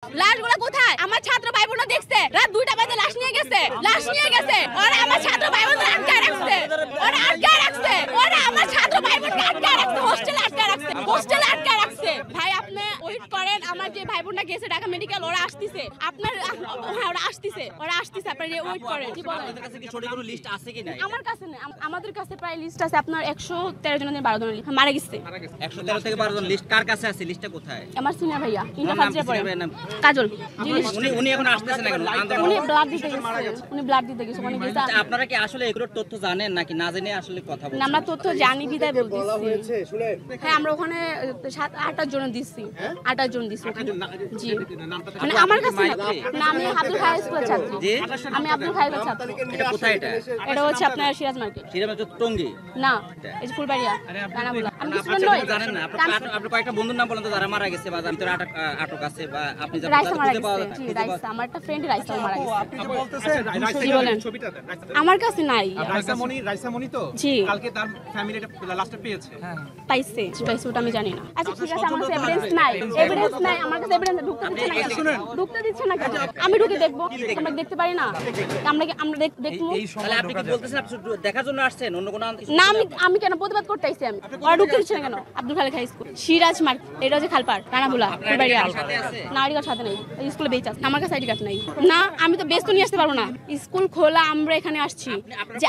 লাশগুলো কোথায়? আমার ছাত্র ভাই বোনরা দেখছে, রাত 2টা বাজে লাশ নিয়ে গেছে, ওরা আমার ছাত্র ভাই বোনরা আটকায় রাখছে, ওরা আমার ছাত্র ভাই বোনকে আটকায় রাখছে, হোস্টেলে আটকায় রাখছে। ভাই আপনি ওয়েট করেন, আমার যে ভাই বোনরা গেছে ঢাকা মেডিকেল, ওরা আসতেছে, ওরা আসতেছে, আপনি ওয়েট করেন। কি বলেন? আপনাদের কাছে কি সঠিক কোনো লিস্ট আছে কি না? আমার কাছে নেই, আমাদের কাছে প্রায় লিস্ট আছে আপনার 113 জনের 12 জনের মারা গেছে। 113 থেকে 12 জন লিস্ট কার কাছে আছে? লিস্টটা কোথায়? আমার সিনিয়র ভাইয়া ইন্টার নাম ফার্স্ট কি ইয়ার পড়ে, সিনিয়র ভাইয়ের নাম? কাজল। উনি এখন আসতেছেন না কেন? উনি ব্লাড দিতে গেছে, উনি গেছে। আপনারা কি আসলে এগুলোর তথ্য জানেন নাকি না জেনে আসলে কথা বলছেন? আমরা তথ্য জানি বিদায় বলতেছি। হ্যাঁ, আমরা ওখানে 7-8 জন দিচ্ছি, 8 জন দিচ্ছি। জি, মানে আমার কাছে না, আমি আব্দুল খাই স্কুলের ছাত্রী। জি, আমি আব্দুল খাই ছাত্রী। এটা কোথায়? এটা হচ্ছে আপনার সিরাজ মার্কেট। সিরাজ টঙ্গী না, এই যে ফুলবাড়িয়া রানাবুলা। আমি আপনারা স্টুডেন্ট নই, জানেন না? আপনি কয়েকটা বন্ধুর নাম বলেন তো যারা মারা গেছে বা ভিতরে আটক আছে বা আপনি যা রাইসা মারা খুঁজে পাওয়া গেছে। জি, রাইসা, আমার একটা ফ্রেন্ড রাইসা মারা গেছে। আপনি যে বলতেছেন কি বলেন? আমার কাছে নাই। রাইসামণি তো জি। কালকে তার ফ্যামিলি লাস্টে পেয়েছে। পাইছে ওটা আমি জানি না। আচ্ছা ঠিক আছে, আমার কাছে এভিডেন্স নাই, আমার কাছে এভিডেন্স ঢুকতে দিচ্ছে না কেন? আমি ঢুকে দেখবো, আমরা দেখতে পারি না? আমরা দেখবো। তাহলে আপনি কি বলতেছেন আপনি শুধু দেখার জন্য আসছেন, অন্য কোনো না, আমি কেন প্রতিবাদ করতে আইছি? আমি ওরা ঢুকতে দিচ্ছে না কেন? Abdul Khalek high school, Siraj market, এটা হচ্ছে খালপাড় রানাবুলা ফুলবাড়িয়া। না, আইডি কার্ড সাথে নেই, স্কুলে বেচ আছে, আমার কাছে আইডি কার্ড নাই। না, আমি তো বেচ তো নিয়ে আসতে পারবো না। স্কুল খোলা, আমরা এখানে আসছি যে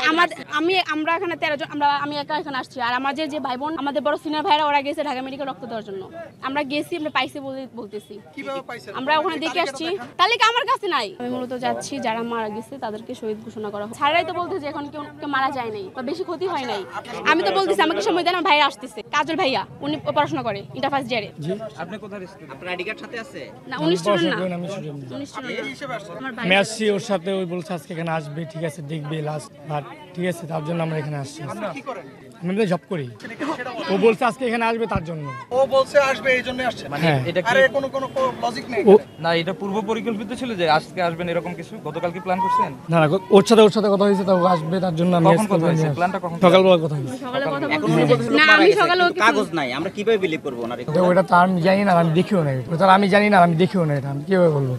আমরা এখানে 13 জন, আমি একা এখানে আসছি। আর আমার যে ভাই বোন, আমাদের বড় সিনিয়র ভাইরা, ওরা গেছে ঢাকা মেডিকেল রক্ত দেওয়ার জন্য। আমরা গেছি, আমরা পাইছি বলতেছি, আমরা ওখানে দেখে আসছি। তালিকা আমার কাছে নাই। আমি মূলত যাচ্ছি যারা মারা গেছে তাদেরকে শহীদ ঘোষণা করা হোক। স্যাররাই তো বলতে যে এখন কেউ মারা যায় নাই বা বেশি ক্ষতি হয় নাই। আমি তো বলতেছি আমাকে সময় দেন, আমার ভাইরা আসতেছে। কাজল ভাইয়া, উনি পড়াশোনা করে ইন্টার ফার্স্ট ইয়ারে। আপনি কোথায় আপনার আইডি কার্ড সাথে আছে? না, 19 স্টুডেন্ট না, আমি স্টুডেন্ট। 19 স্টুডেন্ট আমার ভাই। আমি আসছি ওর সাথে, ওই বলছে আজকে এখানে আসবে, ঠিক আছে দেখবে লাস্ট বাট ঠিক আছে, তার জন্য আমরা এখানে আসছি। আমি তো জব করি, ও বলছে আজকে এখানে আসবে তার জন্য। ও বলছে আসবে এই জন্য আসছে, মানে হ্যাঁ। এটা আরে কোনো লজিক নেই। না, এটা পূর্ব পরিকল্পিত ছিল যে আজকে আসবেন এরকম কিছু? গতকাল কি প্ল্যান করছেন? না না, ওর সাথে কথা হয়েছে, তো ও আসবে তার জন্য আমি কখন কথা হয়েছে? প্ল্যানটা কখন? সকালবেলা কথা হয়েছে। সকালে কথা এখন বলতেছি উনি যে- বলতেছেন না, মারা আমি গেছে, সকালে কিন্তু কাগজ নাই, আমরা কিভাবে বিলিভ করবো ওনার? তো ওটা তো আমি জানি না, আমি দেখিও না, ওটা আমি জানি না, আমি দেখিও না, এটা আমি কিভাবে বলবো?